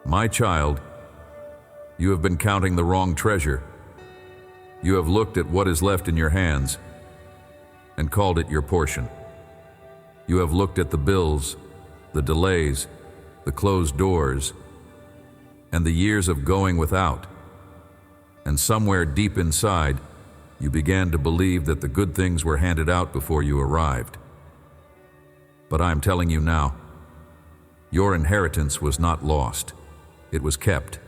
My child, you have been counting the wrong treasure. You have looked at what is left in your hands and called it your portion. You have looked at the bills, the delays, the closed doors, and the years of going without. And somewhere deep inside, you began to believe that the good things were handed out before you arrived. But I am telling you now, your inheritance was not lost. It was kept.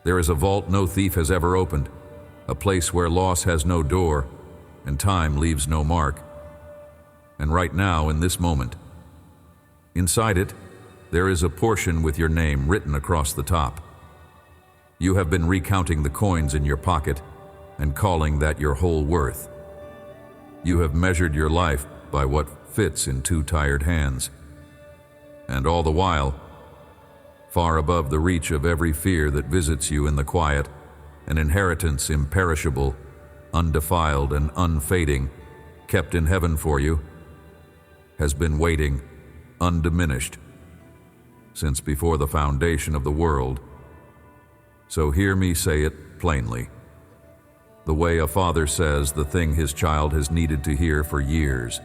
There is a vault no thief has ever opened, a place where loss has no door and time leaves no mark. And right now, in this moment, inside it, there is a portion with your name written across the top. You have been recounting the coins in your pocket and calling that your whole worth. You have measured your life by what fits in two tired hands. And all the while, far above the reach of every fear that visits you in the quiet, an inheritance imperishable, undefiled and unfading, kept in heaven for you, has been waiting, undiminished, since before the foundation of the world. So hear me say it plainly, the way a father says the thing his child has needed to hear for years.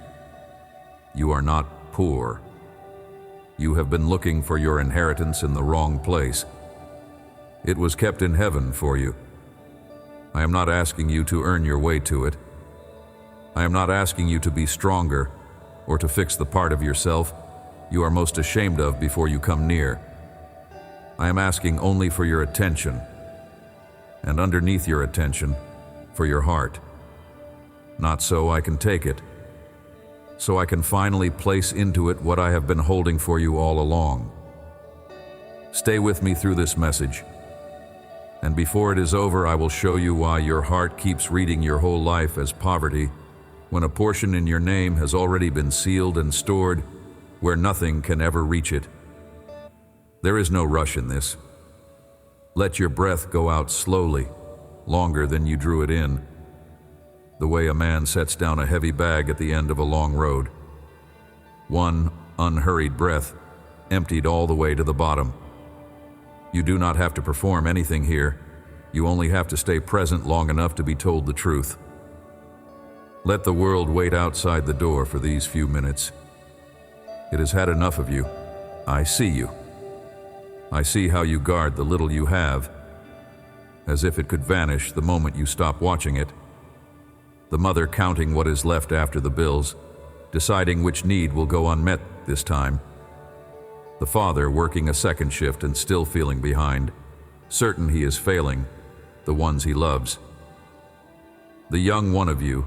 You are not poor. You have been looking for your inheritance in the wrong place. It was kept in heaven for you. I am not asking you to earn your way to it. I am not asking you to be stronger or to fix the part of yourself you are most ashamed of before you come near. I am asking only for your attention, and underneath your attention, for your heart. Not so I can take it, so I can finally place into it what I have been holding for you all along. Stay with me through this message, and before it is over, I will show you why your heart keeps reading your whole life as poverty, when a portion in your name has already been sealed and stored where nothing can ever reach it. There is no rush in this. Let your breath go out slowly, longer than you drew it in, the way a man sets down a heavy bag at the end of a long road. One unhurried breath, emptied all the way to the bottom. You do not have to perform anything here. You only have to stay present long enough to be told the truth. Let the world wait outside the door for these few minutes. It has had enough of you. I see you. I see how you guard the little you have, as if it could vanish the moment you stop watching it. The mother counting what is left after the bills, deciding which need will go unmet this time. The father working a second shift and still feeling behind, certain he is failing the ones he loves. The young one of you,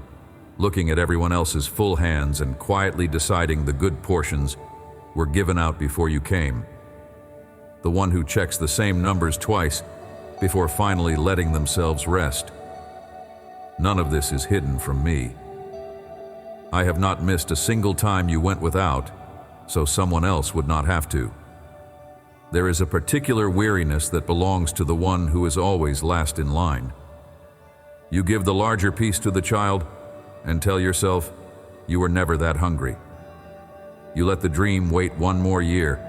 looking at everyone else's full hands and quietly deciding the good portions were given out before you came. The one who checks the same numbers twice before finally letting themselves rest. None of this is hidden from me. I have not missed a single time you went without, so someone else would not have to. There is a particular weariness that belongs to the one who is always last in line. You give the larger piece to the child and tell yourself you were never that hungry. You let the dream wait one more year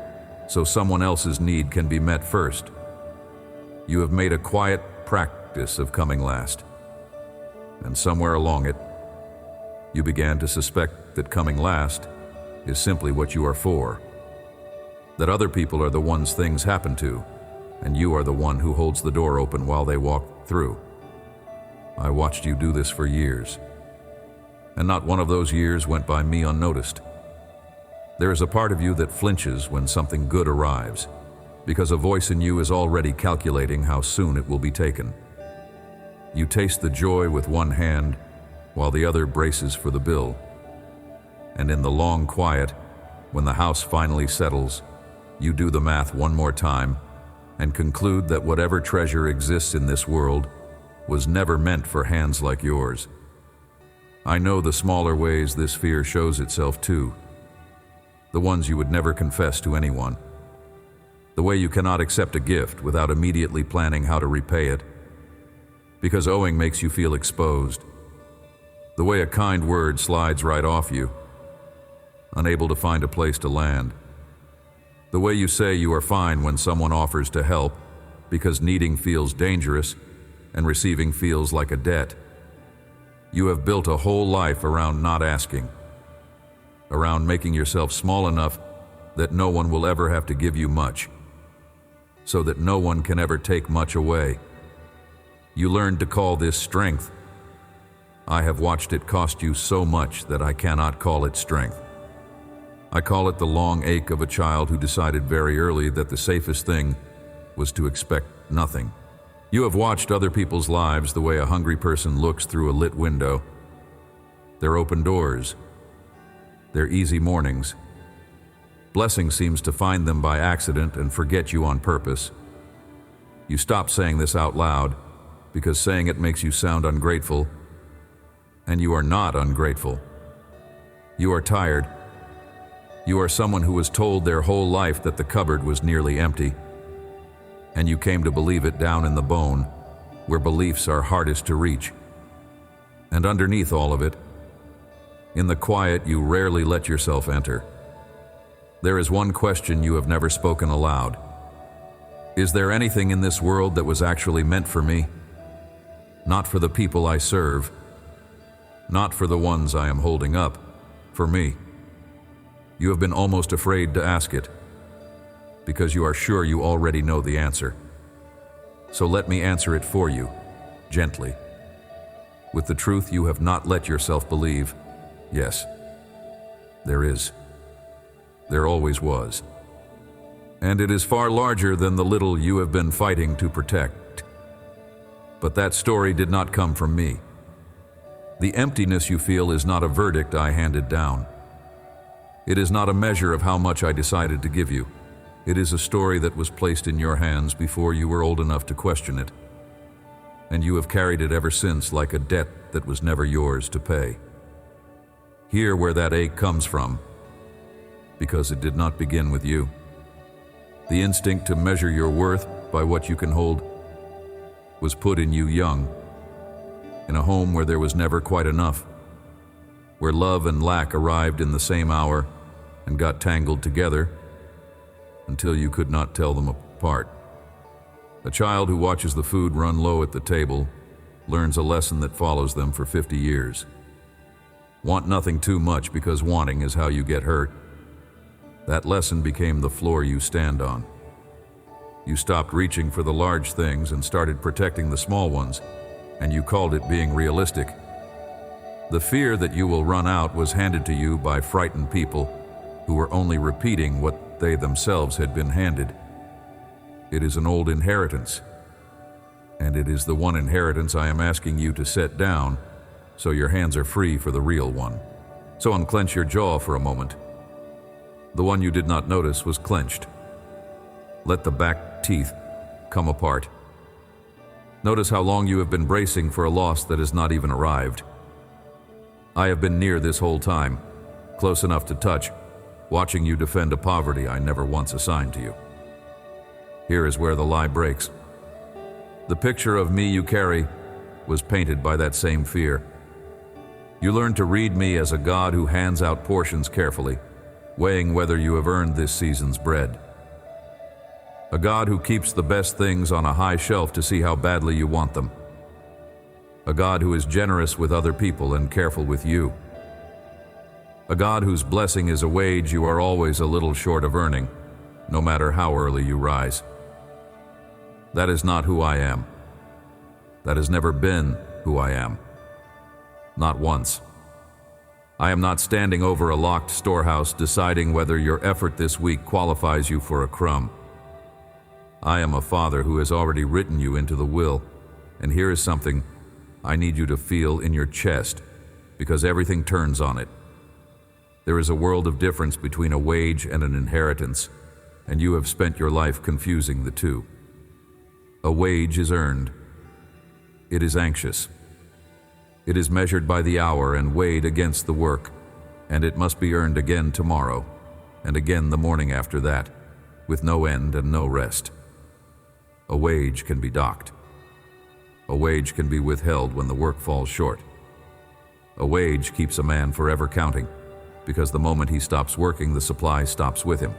so someone else's need can be met first. You have made a quiet practice of coming last. And somewhere along it, you began to suspect that coming last is simply what you are for. That other people are the ones things happen to, and you are the one who holds the door open while they walk through. I watched you do this for years, and not one of those years went by me unnoticed. There is a part of you that flinches when something good arrives, because a voice in you is already calculating how soon it will be taken. You taste the joy with one hand, while the other braces for the bill. And in the long quiet, when the house finally settles, you do the math one more time and conclude that whatever treasure exists in this world was never meant for hands like yours. I know the smaller ways this fear shows itself too. The ones you would never confess to anyone. The way you cannot accept a gift without immediately planning how to repay it, because owing makes you feel exposed. The way a kind word slides right off you, unable to find a place to land. The way you say you are fine when someone offers to help, because needing feels dangerous and receiving feels like a debt. You have built a whole life around not asking, around making yourself small enough that no one will ever have to give you much, so that no one can ever take much away. You learned to call this strength. I have watched it cost you so much that I cannot call it strength. I call it the long ache of a child who decided very early that the safest thing was to expect nothing. You have watched other people's lives the way a hungry person looks through a lit window. Their open doors, their easy mornings. Blessing seems to find them by accident and forget you on purpose. You stop saying this out loud because saying it makes you sound ungrateful, and you are not ungrateful. You are tired. You are someone who was told their whole life that the cupboard was nearly empty, and you came to believe it down in the bone, where beliefs are hardest to reach. And underneath all of it, in the quiet you rarely let yourself enter, there is one question you have never spoken aloud. Is there anything in this world that was actually meant for me? Not for the people I serve, not for the ones I am holding up, for me. You have been almost afraid to ask it, because you are sure you already know the answer. So let me answer it for you, gently, with the truth you have not let yourself believe. Yes, there is. There always was. And it is far larger than the little you have been fighting to protect. But that story did not come from me. The emptiness you feel is not a verdict I handed down. It is not a measure of how much I decided to give you. It is a story that was placed in your hands before you were old enough to question it. And you have carried it ever since like a debt that was never yours to pay. Hear where that ache comes from, because it did not begin with you. The instinct to measure your worth by what you can hold was put in you young, in a home where there was never quite enough, where love and lack arrived in the same hour and got tangled together until you could not tell them apart. A child who watches the food run low at the table learns a lesson that follows them for 50 years. Want nothing too much because wanting is how you get hurt. That lesson became the floor you stand on. You stopped reaching for the large things and started protecting the small ones, and you called it being realistic. The fear that you will run out was handed to you by frightened people who were only repeating what they themselves had been handed. It is an old inheritance, and it is the one inheritance I am asking you to set down so your hands are free for the real one. So unclench your jaw for a moment. The one you did not notice was clenched. Let the back teeth come apart. Notice how long you have been bracing for a loss that has not even arrived. I have been near this whole time, close enough to touch, watching you defend a poverty I never once assigned to you. Here is where the lie breaks. The picture of me you carry was painted by that same fear. You learned to read me as a God who hands out portions carefully, weighing whether you have earned this season's bread. A God who keeps the best things on a high shelf to see how badly you want them. A God who is generous with other people and careful with you. A God whose blessing is a wage you are always a little short of earning, no matter how early you rise. That is not who I am. That has never been who I am. Not once. I am not standing over a locked storehouse deciding whether your effort this week qualifies you for a crumb. I am a father who has already written you into the will, and here is something I need you to feel in your chest, because everything turns on it. There is a world of difference between a wage and an inheritance, and you have spent your life confusing the two. A wage is earned. It is anxious. It is measured by the hour and weighed against the work, and it must be earned again tomorrow, and again the morning after that, with no end and no rest. A wage can be docked. A wage can be withheld when the work falls short. A wage keeps a man forever counting, because the moment he stops working, the supply stops with him.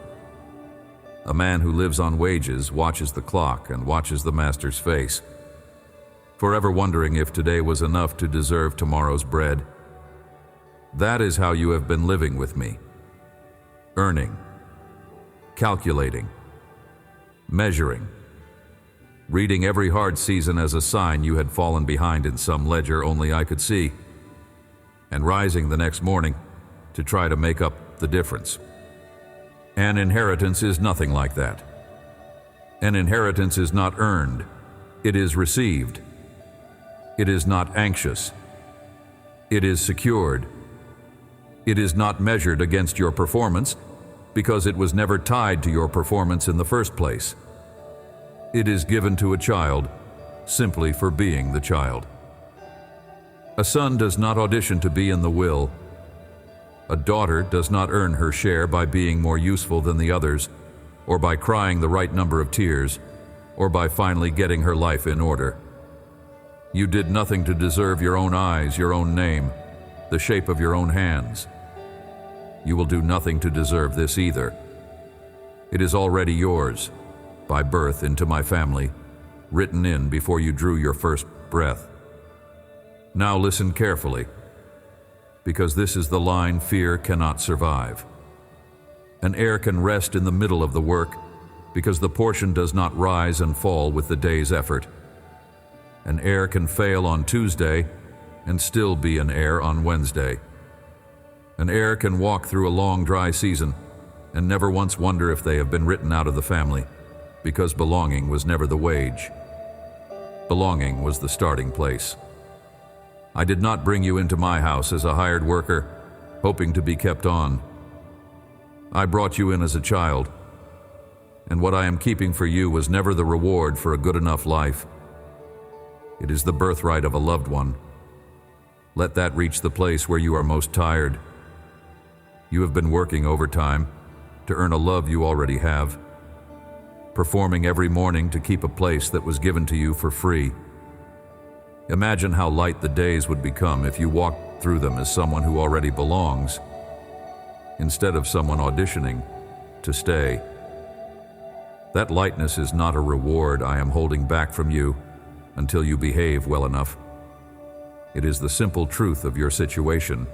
A man who lives on wages watches the clock and watches the master's face, forever wondering if today was enough to deserve tomorrow's bread. That is how you have been living with me. Earning, calculating, measuring, reading every hard season as a sign you had fallen behind in some ledger only I could see, and rising the next morning to try to make up the difference. An inheritance is nothing like that. An inheritance is not earned, it is received. It is not anxious. It is secured. It is not measured against your performance because it was never tied to your performance in the first place. It is given to a child simply for being the child. A son does not audition to be in the will. A daughter does not earn her share by being more useful than the others, or by crying the right number of tears, or by finally getting her life in order. You did nothing to deserve your own eyes, your own name, the shape of your own hands. You will do nothing to deserve this either. It is already yours, by birth into my family, written in before you drew your first breath. Now listen carefully, because this is the line fear cannot survive. An heir can rest in the middle of the work because the portion does not rise and fall with the day's effort. An heir can fail on Tuesday and still be an heir on Wednesday. An heir can walk through a long dry season and never once wonder if they have been written out of the family, because belonging was never the wage. Belonging was the starting place. I did not bring you into my house as a hired worker, hoping to be kept on. I brought you in as a child, and what I am keeping for you was never the reward for a good enough life. It is the birthright of a loved one. Let that reach the place where you are most tired. You have been working overtime to earn a love you already have, performing every morning to keep a place that was given to you for free. Imagine how light the days would become if you walked through them as someone who already belongs, instead of someone auditioning to stay. That lightness is not a reward I am holding back from you until you behave well enough. It is the simple truth of your situation,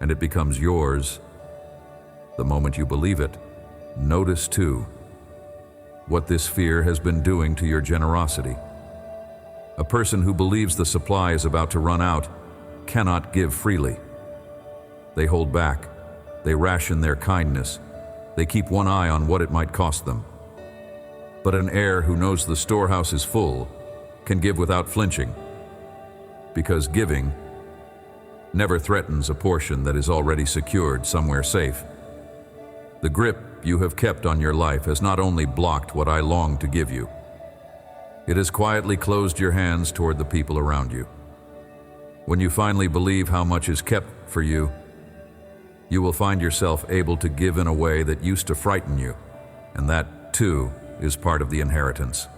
and it becomes yours the moment you believe it. Notice, too, what this fear has been doing to your generosity. A person who believes the supply is about to run out cannot give freely. They hold back. They ration their kindness. They keep one eye on what it might cost them. But an heir who knows the storehouse is full can give without flinching, because giving never threatens a portion that is already secured somewhere safe. The grip you have kept on your life has not only blocked what I long to give you, it has quietly closed your hands toward the people around you. When you finally believe how much is kept for you, you will find yourself able to give in a way that used to frighten you, and that, too, is part of the inheritance.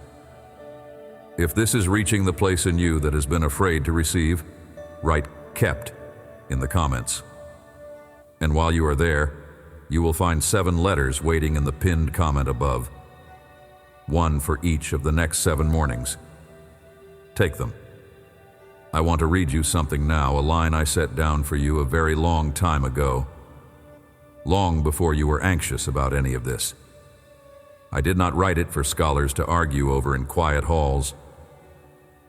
If this is reaching the place in you that has been afraid to receive, write "kept" in the comments. And while you are there, you will find 7 letters waiting in the pinned comment above, 1 for each of the next 7 mornings. Take them. I want to read you something now, a line I set down for you a very long time ago, long before you were anxious about any of this. I did not write it for scholars to argue over in quiet halls.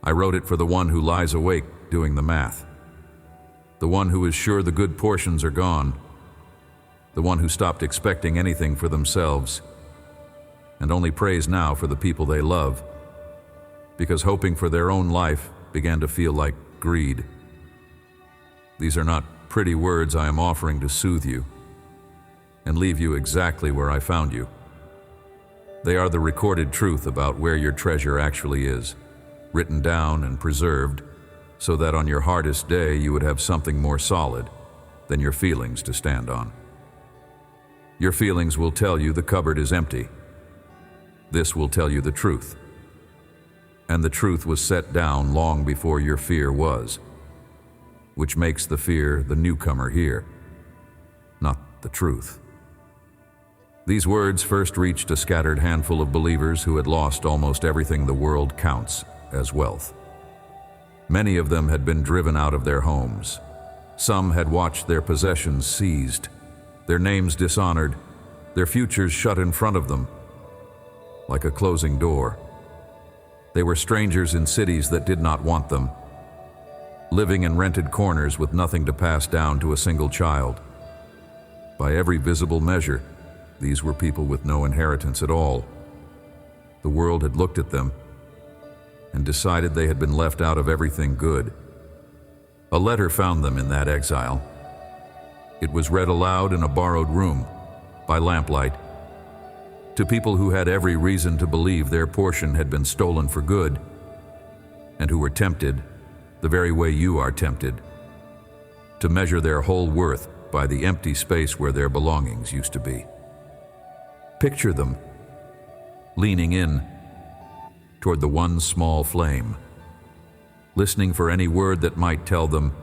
I wrote it for the one who lies awake doing the math, the one who is sure the good portions are gone, the one who stopped expecting anything for themselves and only prays now for the people they love, because hoping for their own life began to feel like greed. These are not pretty words I am offering to soothe you and leave you exactly where I found you. They are the recorded truth about where your treasure actually is, written down and preserved so that on your hardest day you would have something more solid than your feelings to stand on. Your feelings will tell you the cupboard is empty. This will tell you the truth. And the truth was set down long before your fear was, which makes the fear the newcomer here, not the truth. These words first reached a scattered handful of believers who had lost almost everything the world counts as wealth. Many of them had been driven out of their homes. Some had watched their possessions seized, their names dishonored, their futures shut in front of them, like a closing door. They were strangers in cities that did not want them, living in rented corners with nothing to pass down to a single child. By every visible measure, these were people with no inheritance at all. The world had looked at them and decided they had been left out of everything good. A letter found them in that exile. It was read aloud in a borrowed room, by lamplight, to people who had every reason to believe their portion had been stolen for good, and who were tempted, the very way you are tempted, to measure their whole worth by the empty space where their belongings used to be. Picture them, leaning in toward the one small flame, listening for any word that might tell them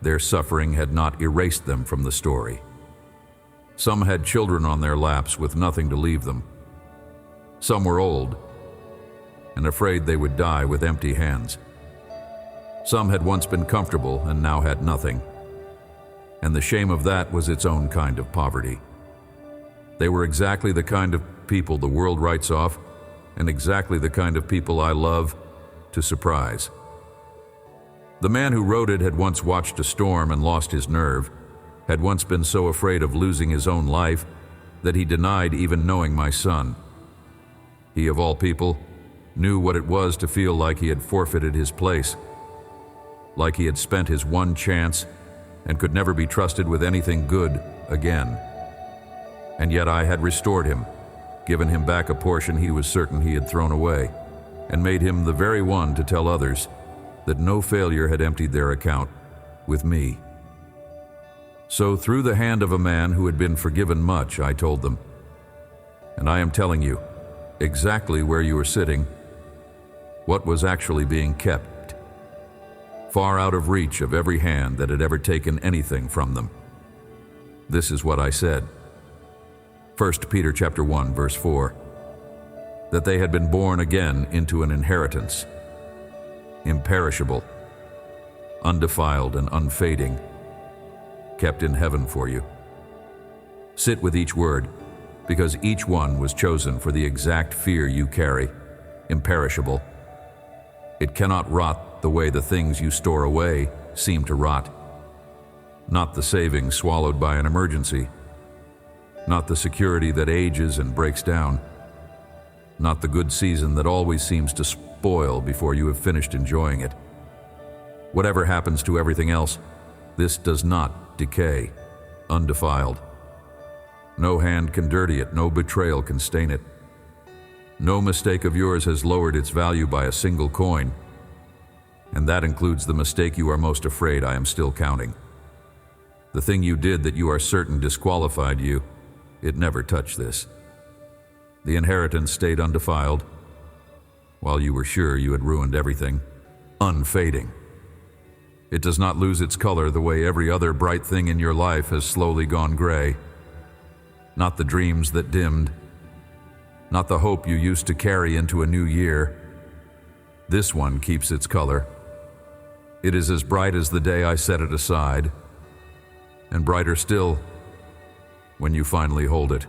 their suffering had not erased them from the story. Some had children on their laps with nothing to leave them. Some were old and afraid they would die with empty hands. Some had once been comfortable and now had nothing, and the shame of that was its own kind of poverty. They were exactly the kind of people the world writes off, and exactly the kind of people I love to surprise. The man who wrote it had once watched a storm and lost his nerve, had once been so afraid of losing his own life that he denied even knowing my son. He, of all people, knew what it was to feel like he had forfeited his place, like he had spent his one chance and could never be trusted with anything good again. And yet I had restored him, given him back a portion he was certain he had thrown away, and made him the very one to tell others that no failure had emptied their account with me. So through the hand of a man who had been forgiven much, I told them, and I am telling you, exactly where you are sitting, what was actually being kept, far out of reach of every hand that had ever taken anything from them. This is what I said. 1 Peter chapter 1, verse 4, that they had been born again into an inheritance, imperishable, undefiled and unfading, kept in heaven for you. Sit with each word, because each one was chosen for the exact fear you carry, imperishable. It cannot rot the way the things you store away seem to rot. Not the savings swallowed by an emergency, not the security that ages and breaks down, not the good season that always seems to spoil before you have finished enjoying it. Whatever happens to everything else, this does not decay, undefiled. No hand can dirty it, no betrayal can stain it. No mistake of yours has lowered its value by a single coin, and that includes the mistake you are most afraid I am still counting. The thing you did that you are certain disqualified you, it never touched this. The inheritance stayed undefiled, while you were sure you had ruined everything, unfading. It does not lose its color the way every other bright thing in your life has slowly gone gray. Not the dreams that dimmed, not the hope you used to carry into a new year. This one keeps its color. It is as bright as the day I set it aside, and brighter still when you finally hold it.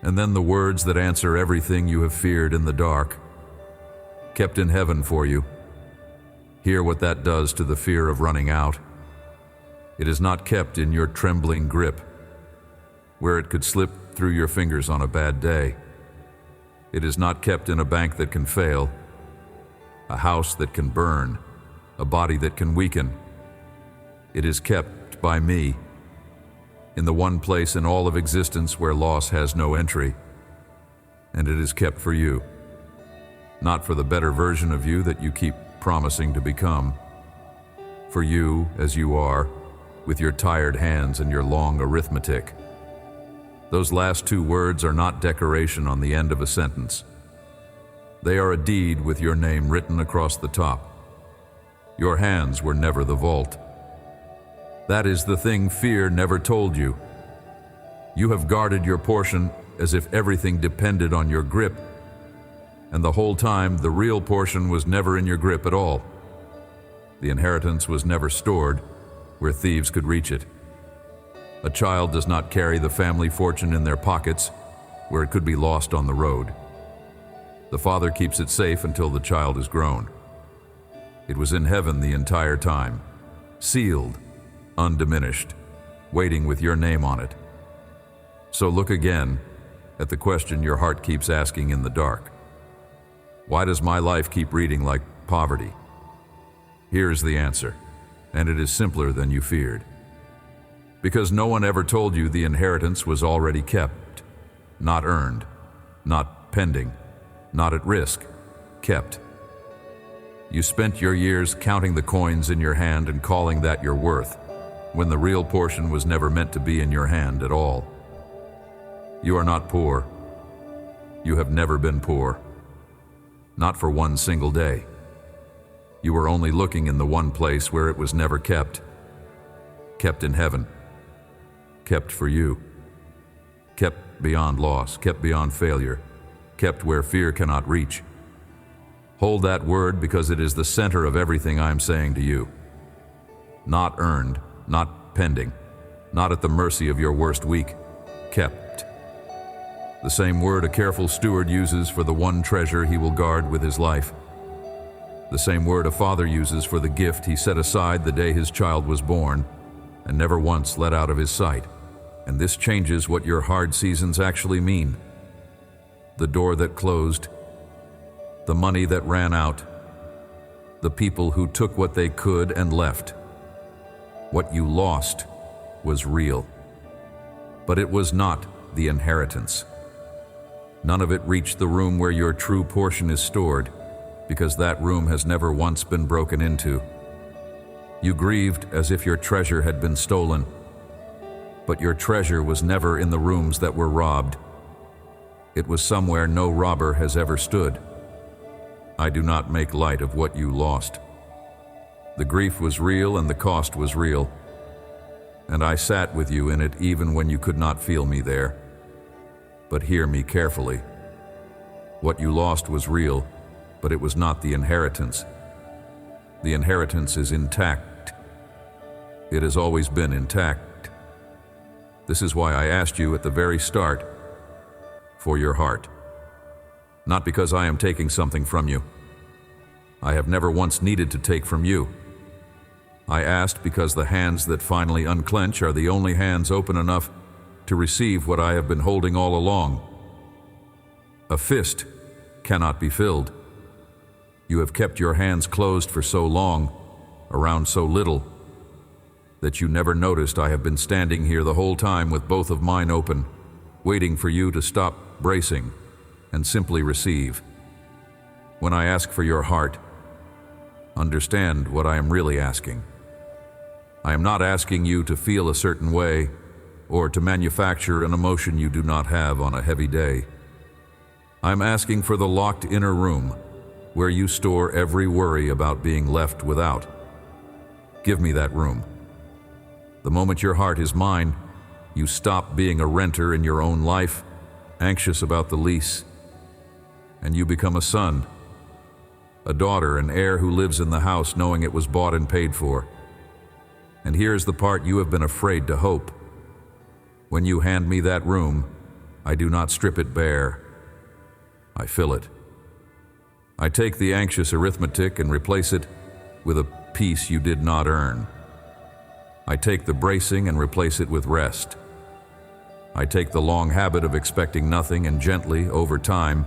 And then the words that answer everything you have feared in the dark, kept in heaven for you. Hear what that does to the fear of running out. It is not kept in your trembling grip, where it could slip through your fingers on a bad day. It is not kept in a bank that can fail, a house that can burn, a body that can weaken. It is kept by me, in the one place in all of existence where loss has no entry, and it is kept for you, not for the better version of you that you keep promising to become, for you as you are, with your tired hands and your long arithmetic. Those last two words are not decoration on the end of a sentence. They are a deed with your name written across the top. Your hands were never the vault. That is the thing fear never told you. You have guarded your portion as if everything depended on your grip, and the whole time the real portion was never in your grip at all. The inheritance was never stored where thieves could reach it. A child does not carry the family fortune in their pockets where it could be lost on the road. The father keeps it safe until the child is grown. It was in heaven the entire time, sealed, undiminished, waiting with your name on it. So look again at the question your heart keeps asking in the dark. Why does my life keep reading like poverty? Here is the answer, and it is simpler than you feared. Because no one ever told you the inheritance was already kept, not earned, not pending, not at risk, kept. You spent your years counting the coins in your hand and calling that your worth, when the real portion was never meant to be in your hand at all. You are not poor. You have never been poor. Not for one single day. You were only looking in the one place where it was never kept. Kept in heaven. Kept for you. Kept beyond loss, kept beyond failure, kept where fear cannot reach. Hold that word because it is the center of everything I am saying to you. Not earned, not pending, not at the mercy of your worst week, kept. The same word a careful steward uses for the one treasure he will guard with his life. The same word a father uses for the gift he set aside the day his child was born and never once let out of his sight. And this changes what your hard seasons actually mean. The door that closed, the money that ran out, the people who took what they could and left. What you lost was real, but it was not the inheritance. None of it reached the room where your true portion is stored, because that room has never once been broken into. You grieved as if your treasure had been stolen, but your treasure was never in the rooms that were robbed. It was somewhere no robber has ever stood. I do not make light of what you lost. The grief was real and the cost was real, and I sat with you in it even when you could not feel me there. But hear me carefully. What you lost was real, but it was not the inheritance. The inheritance is intact. It has always been intact. This is why I asked you at the very start for your heart. Not because I am taking something from you. I have never once needed to take from you. I asked because the hands that finally unclench are the only hands open enough to receive what I have been holding all along. A fist cannot be filled. You have kept your hands closed for so long, around so little, that you never noticed I have been standing here the whole time with both of mine open, waiting for you to stop bracing and simply receive. When I ask for your heart, understand what I am really asking. I am not asking you to feel a certain way or to manufacture an emotion you do not have on a heavy day. I am asking for the locked inner room where you store every worry about being left without. Give me that room. The moment your heart is mine, you stop being a renter in your own life, anxious about the lease, and you become a son, a daughter, an heir who lives in the house knowing it was bought and paid for. And here's the part you have been afraid to hope. When you hand me that room, I do not strip it bare. I fill it. I take the anxious arithmetic and replace it with a peace you did not earn. I take the bracing and replace it with rest. I take the long habit of expecting nothing and gently, over time,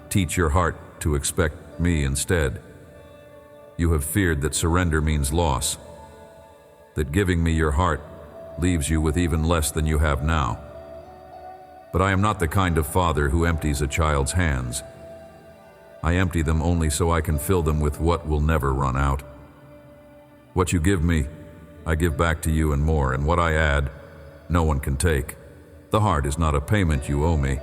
teach your heart to expect me instead. You have feared that surrender means loss, that giving me your heart leaves you with even less than you have now. But I am not the kind of father who empties a child's hands. I empty them only so I can fill them with what will never run out. What you give me, I give back to you and more, and what I add, no one can take. The heart is not a payment you owe me.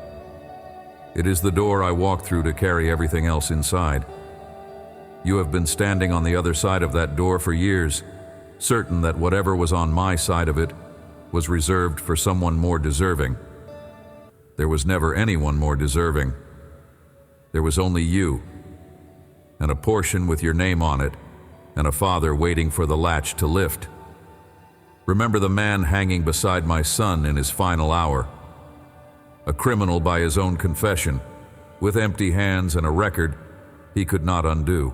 It is the door I walk through to carry everything else inside. You have been standing on the other side of that door for years, certain that whatever was on my side of it was reserved for someone more deserving. There was never anyone more deserving. There was only you, and a portion with your name on it, and a father waiting for the latch to lift. Remember the man hanging beside my son in his final hour, a criminal by his own confession, with empty hands and a record he could not undo.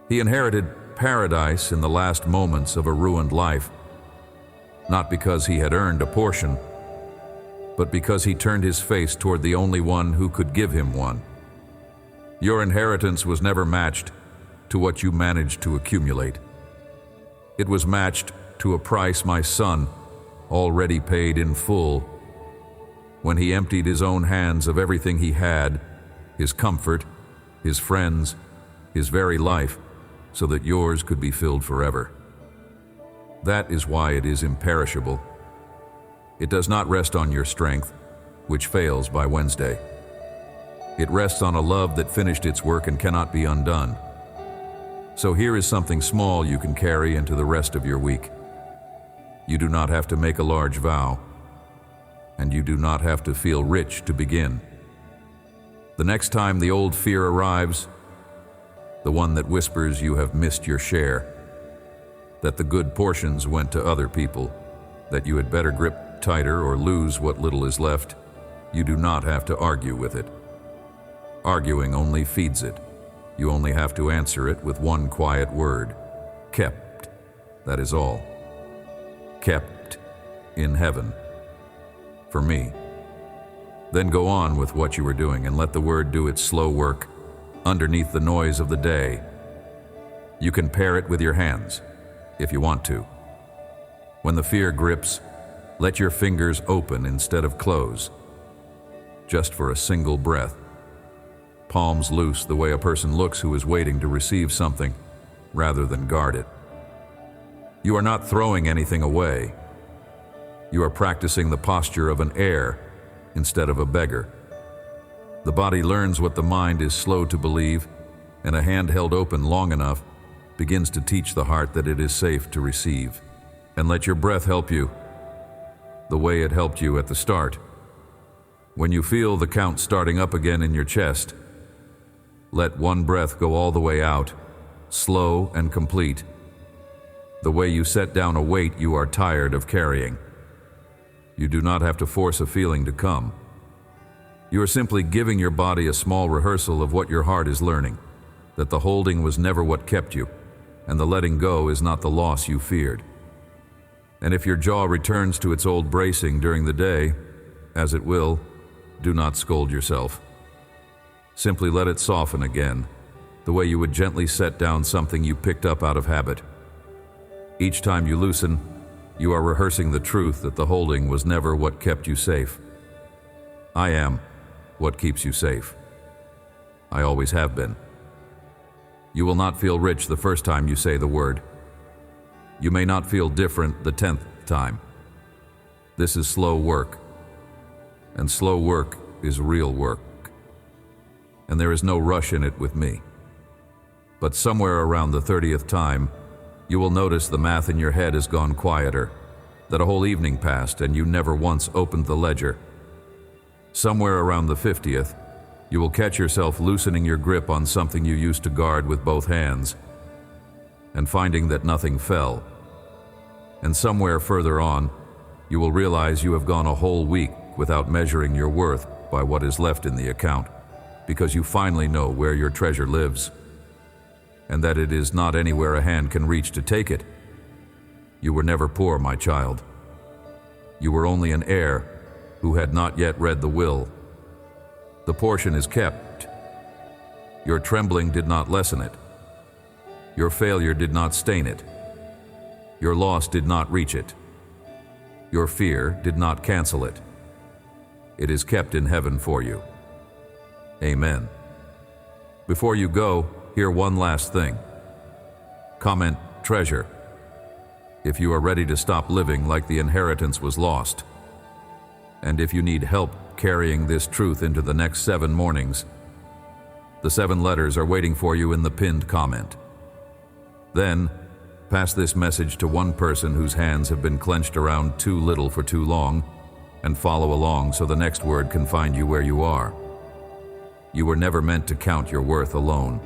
He inherited paradise in the last moments of a ruined life, not because he had earned a portion, but because he turned his face toward the only one who could give him one. Your inheritance was never matched to what you managed to accumulate. It was matched to a price my son already paid in full when he emptied his own hands of everything he had, his comfort, his friends, his very life, so that yours could be filled forever. That is why it is imperishable. It does not rest on your strength, which fails by Wednesday. It rests on a love that finished its work and cannot be undone. So here is something small you can carry into the rest of your week. You do not have to make a large vow, and you do not have to feel rich to begin. The next time the old fear arrives, the one that whispers you have missed your share, that the good portions went to other people, that you had better grip tighter or lose what little is left, you do not have to argue with it. Arguing only feeds it. You only have to answer it with one quiet word: kept. That is all. Kept in heaven. For me. Then go on with what you are doing and let the word do its slow work underneath the noise of the day. You can pair it with your hands, if you want to. When the fear grips, let your fingers open instead of close, just for a single breath. Palms loose the way a person looks who is waiting to receive something, rather than guard it. You are not throwing anything away. You are practicing the posture of an heir instead of a beggar. The body learns what the mind is slow to believe, and a hand held open long enough begins to teach the heart that it is safe to receive. And let your breath help you, the way it helped you at the start. When you feel the count starting up again in your chest, let one breath go all the way out, slow and complete, the way you set down a weight you are tired of carrying. You do not have to force a feeling to come. You are simply giving your body a small rehearsal of what your heart is learning, that the holding was never what kept you, and the letting go is not the loss you feared. And if your jaw returns to its old bracing during the day, as it will, do not scold yourself. Simply let it soften again, the way you would gently set down something you picked up out of habit. Each time you loosen, you are rehearsing the truth that the holding was never what kept you safe. I am what keeps you safe. I always have been. You will not feel rich the first time you say the word. You may not feel different the 10th time. This is slow work, and slow work is real work. And there is no rush in it with me. But somewhere around the 30th time, you will notice the math in your head has gone quieter, that a whole evening passed and you never once opened the ledger. Somewhere around the 50th, you will catch yourself loosening your grip on something you used to guard with both hands, and finding that nothing fell. And somewhere further on, you will realize you have gone a whole week without measuring your worth by what is left in the account, because you finally know where your treasure lives, and that it is not anywhere a hand can reach to take it. You were never poor, my child. You were only an heir who had not yet read the will. The portion is kept. Your trembling did not lessen it. Your failure did not stain it. Your loss did not reach it. Your fear did not cancel it. It is kept in heaven for you. Amen. Before you go, hear one last thing. Comment treasure if you are ready to stop living like the inheritance was lost. And if you need help carrying this truth into the next 7 mornings, the 7 letters are waiting for you in the pinned comment. Then, Pass this message to one person whose hands have been clenched around too little for too long, and follow along so the next word can find you where you are. You were never meant to count your worth alone.